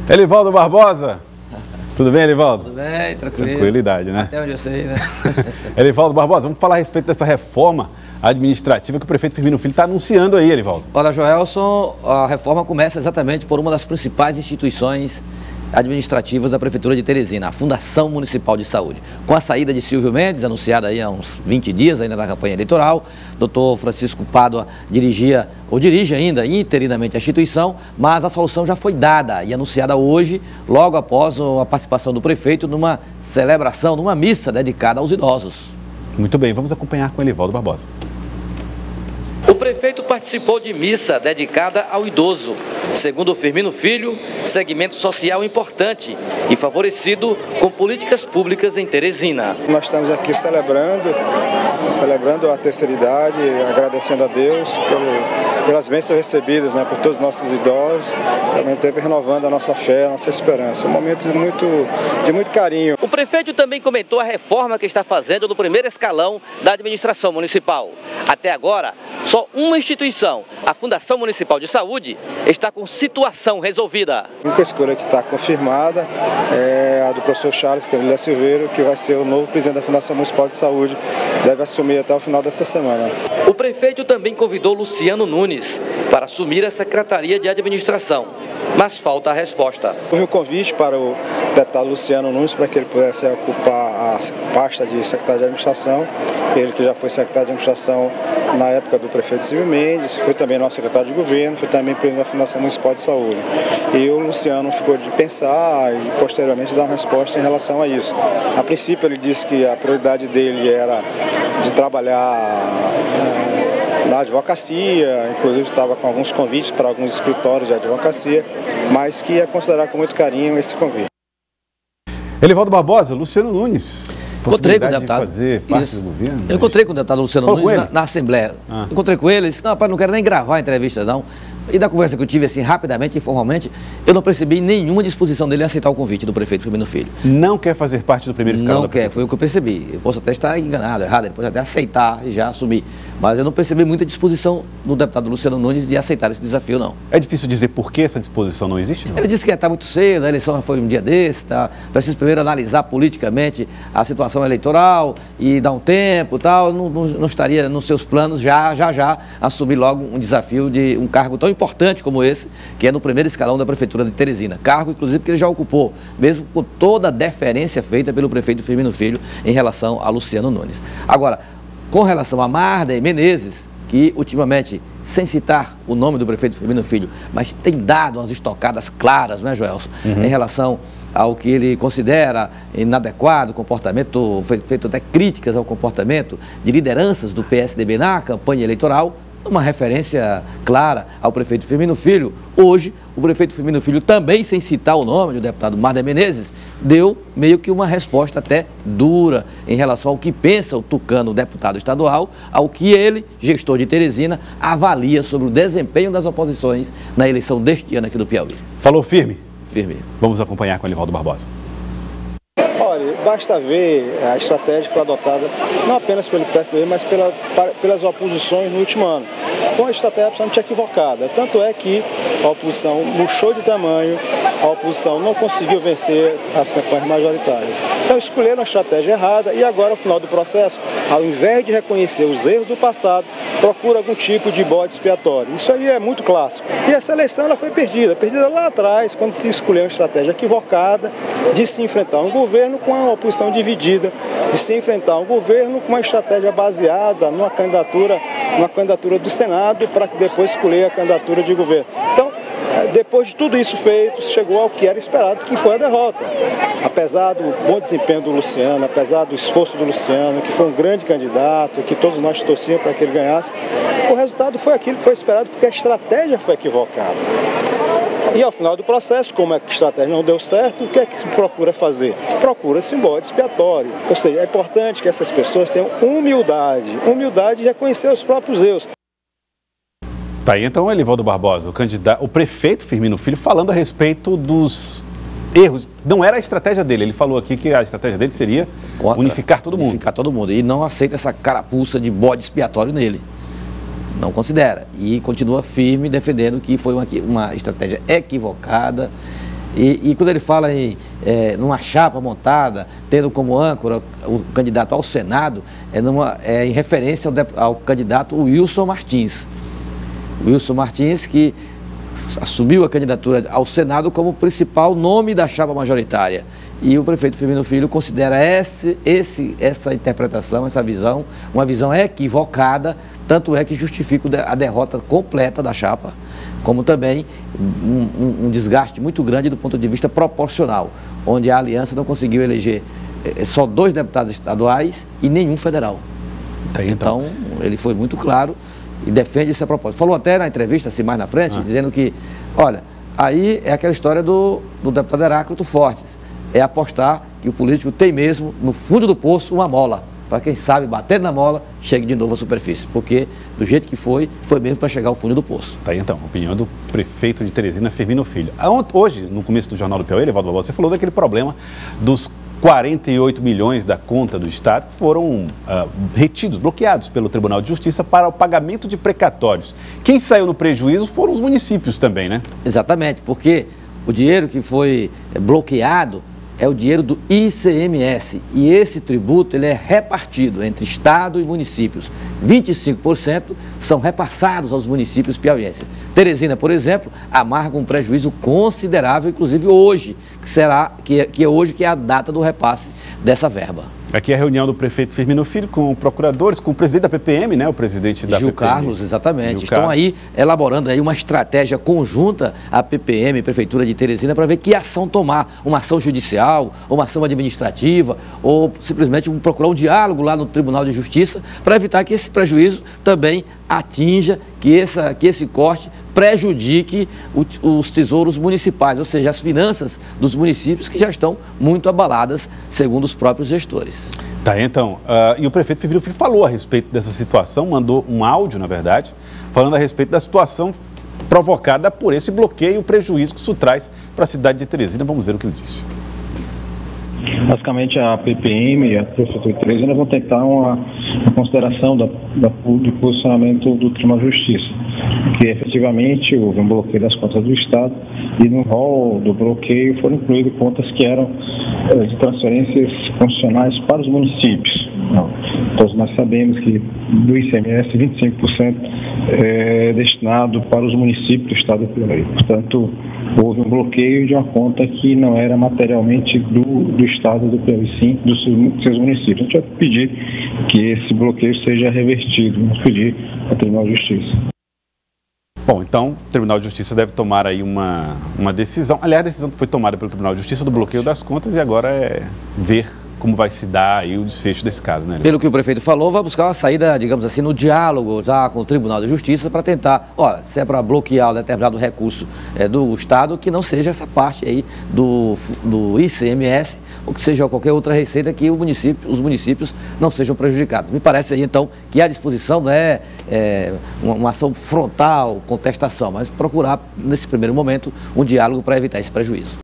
Elivaldo Barbosa, tudo bem, Elivaldo? Tudo bem, tranquilo. Tranquilidade, né? Até onde eu sei, né? Elivaldo Barbosa, vamos falar a respeito dessa reforma administrativa que o prefeito Firmino Filho está anunciando aí, Elivaldo. Olha, Joelson, a reforma começa exatamente por uma das principais instituições administrativas da Prefeitura de Teresina, a Fundação Municipal de Saúde. Com a saída de Silvio Mendes, anunciada aí há uns 20 dias ainda na campanha eleitoral, Dr. Francisco Pádua dirige ainda interinamente a instituição, mas a solução já foi dada e anunciada hoje, logo após a participação do prefeito numa celebração, numa missa dedicada aos idosos. Muito bem, vamos acompanhar com Elivaldo Barbosa. O prefeito participou de missa dedicada ao idoso. Segundo o Firmino Filho, segmento social importante e favorecido com políticas públicas em Teresina. Nós estamos aqui celebrando a terceira idade, agradecendo a Deus pelas bênçãos recebidas, né, por todos os nossos idosos, e ao mesmo tempo renovando a nossa fé, a nossa esperança. Um momento de muito carinho. O prefeito também comentou a reforma que está fazendo no primeiro escalão da administração municipal. Até agora, só uma instituição, a Fundação Municipal de Saúde, está com situação resolvida. A única escolha que está confirmada é a do professor Charles Camila Silveira, que vai ser o novo presidente da Fundação Municipal de Saúde, deve assumir até o final dessa semana. O prefeito também convidou Luciano Nunes para assumir a Secretaria de Administração, mas falta a resposta. Houve um convite para o deputado Luciano Nunes para que ele pudesse ocupar a pasta de secretário de administração, ele que já foi secretário de administração na época do prefeito Silvio Mendes, foi também nosso secretário de governo, foi também presidente da Fundação Municipal de Saúde. E o Luciano ficou de pensar e posteriormente dar uma resposta em relação a isso. A princípio ele disse que a prioridade dele era de trabalhar na advocacia, inclusive estava com alguns convites para alguns escritórios de advocacia, mas que ia considerar com muito carinho esse convite. Elivaldo Barbosa, Luciano Nunes. Encontrei com o deputado. Fazer parte do governo? Eu encontrei com o deputado Luciano Nunes na Assembleia. Encontrei com ele, disse, não, rapaz, não quero nem gravar a entrevista, não. E da conversa que eu tive, assim, rapidamente, informalmente, eu não percebi nenhuma disposição dele em aceitar o convite do prefeito Firmino Filho. Não quer fazer parte do primeiro escalão? Não quer, foi o que eu percebi. Eu posso até estar enganado, errado, ele pode até aceitar e já assumir. Mas eu não percebi muita disposição do deputado Luciano Nunes de aceitar esse desafio, não. É difícil dizer por que essa disposição não existe, não? Ele disse que está muito cedo, a eleição foi um dia desse, tá? Preciso primeiro analisar politicamente a situação eleitoral e dar um tempo e tal. Não estaria nos seus planos já assumir logo um desafio de um cargo tão importante como esse, que é no primeiro escalão da Prefeitura de Teresina. Cargo, inclusive, que ele já ocupou, mesmo com toda a deferência feita pelo prefeito Firmino Filho em relação a Luciano Nunes. Agora, com relação a Marden Menezes, que ultimamente, sem citar o nome do prefeito Firmino Filho, mas tem dado umas estocadas claras, não é, Joelson? Em relação ao que ele considera inadequado, comportamento, feito até críticas ao comportamento de lideranças do PSDB na campanha eleitoral, uma referência clara ao prefeito Firmino Filho. Hoje, o prefeito Firmino Filho, também sem citar o nome do deputado Marden Menezes, deu meio que uma resposta até dura em relação ao que pensa o tucano deputado estadual, ao que ele, gestor de Teresina, avalia sobre o desempenho das oposições na eleição deste ano aqui do Piauí. Falou firme? Firme. Vamos acompanhar com o Elivaldo Barbosa. Olha, basta ver a estratégia que foi adotada, não apenas pelo PSDB, mas pelas oposições no último ano. Foi uma estratégia absolutamente equivocada. Tanto é que a oposição murchou de tamanho, a oposição não conseguiu vencer as campanhas majoritárias. Então escolheram a estratégia errada e agora, ao final do processo, ao invés de reconhecer os erros do passado, procura algum tipo de bode expiatório. Isso aí é muito clássico. E essa eleição ela foi perdida lá atrás, quando se escolheu uma estratégia equivocada de se enfrentar um governo com uma oposição dividida, de se enfrentar um governo com uma estratégia baseada numa candidatura do Senado para que depois escolher a candidatura de governo. Então, depois de tudo isso feito, chegou ao que era esperado, que foi a derrota. Apesar do bom desempenho do Luciano, apesar do esforço do Luciano, que foi um grande candidato, que todos nós torcíamos para que ele ganhasse, o resultado foi aquilo que foi esperado, porque a estratégia foi equivocada. E ao final do processo, como é que a estratégia não deu certo, o que é que se procura fazer? Procura-se um bode expiatório. Ou seja, é importante que essas pessoas tenham humildade de reconhecer os próprios erros. Tá aí então o Elivaldo Barbosa, o prefeito Firmino Filho, falando a respeito dos erros. Não era a estratégia dele, ele falou aqui que a estratégia dele seria unificar todo mundo. Unificar todo mundo, e não aceita essa carapuça de bode expiatório nele. Não considera, e continua firme defendendo que foi uma estratégia equivocada E quando ele fala em numa chapa montada, tendo como âncora o candidato ao Senado, é em referência ao candidato Wilson Martins. Wilson Martins, que assumiu a candidatura ao Senado como principal nome da chapa majoritária. E o prefeito Firmino Filho considera essa interpretação, essa visão, uma visão equivocada, tanto é que justifica a derrota completa da chapa, como também um desgaste muito grande do ponto de vista proporcional, onde a aliança não conseguiu eleger só 2 deputados estaduais e nenhum federal. Então, ele foi muito claro e defende essa proposta. Falou até na entrevista, assim, mais na frente, dizendo que, olha, aí é aquela história do deputado Heráclito Fortes, é apostar que o político tem mesmo, no fundo do poço, uma mola, para quem sabe, batendo na mola, chegue de novo à superfície, porque do jeito que foi mesmo para chegar ao fundo do poço. Tá aí então, a opinião do prefeito de Teresina, Firmino Filho. Hoje, no começo do Jornal do Piauí, Evaldo Barbosa, você falou daquele problema dos 48 milhões da conta do Estado que foram retidos, bloqueados pelo Tribunal de Justiça para o pagamento de precatórios. Quem saiu no prejuízo foram os municípios também, né? Exatamente, porque o dinheiro que foi bloqueado é o dinheiro do ICMS e esse tributo ele é repartido entre Estado e municípios. 25% são repassados aos municípios piauienses. Teresina, por exemplo, amarga um prejuízo considerável, inclusive hoje, que é hoje que é a data do repasse dessa verba. Aqui é a reunião do prefeito Firmino Filho com procuradores, com o presidente da PPM, né? O presidente da Gil PPM. Carlos, exatamente. Gil Estão Carlos. aí elaborando aí uma estratégia conjunta à PPM, Prefeitura de Teresina, para ver que ação tomar. Uma ação judicial, ou uma ação administrativa, ou simplesmente procurar um diálogo lá no Tribunal de Justiça para evitar que esse prejuízo também atinja, que esse corte prejudique os tesouros municipais, ou seja, as finanças dos municípios que já estão muito abaladas, segundo os próprios gestores. Tá, então, e o prefeito Firmino Filho falou a respeito dessa situação, mandou um áudio, na verdade, falando a respeito da situação provocada por esse bloqueio e o prejuízo que isso traz para a cidade de Teresina. Vamos ver o que ele disse. Basicamente, a PPM e a Prefeitura de Teresina vão tentar uma consideração do posicionamento do Tribunal de Justiça, que efetivamente houve um bloqueio das contas do Estado e no rol do bloqueio foram incluídas contas que eram de transferências constitucionais para os municípios. Todos nós sabemos que do ICMS 25% é destinado para os municípios do Estado do Piauí. Portanto, houve um bloqueio de uma conta que não era materialmente do Estado do Piauí, sim dos seus municípios. A gente vai pedir que esse bloqueio seja revertido, vamos pedir ao Tribunal de Justiça. Bom, então o Tribunal de Justiça deve tomar aí uma decisão. Aliás, a decisão foi tomada pelo Tribunal de Justiça do bloqueio das contas e agora é ver como vai se dar aí o desfecho desse caso, né? Pelo que o prefeito falou, vai buscar uma saída, digamos assim, no diálogo já com o Tribunal de Justiça para tentar, olha, se é para bloquear um determinado recurso do Estado, que não seja essa parte aí do ICMS, ou que seja qualquer outra receita que os municípios não sejam prejudicados. Me parece aí, então, que a disposição não é uma ação frontal, contestação, mas procurar, nesse primeiro momento, um diálogo para evitar esse prejuízo.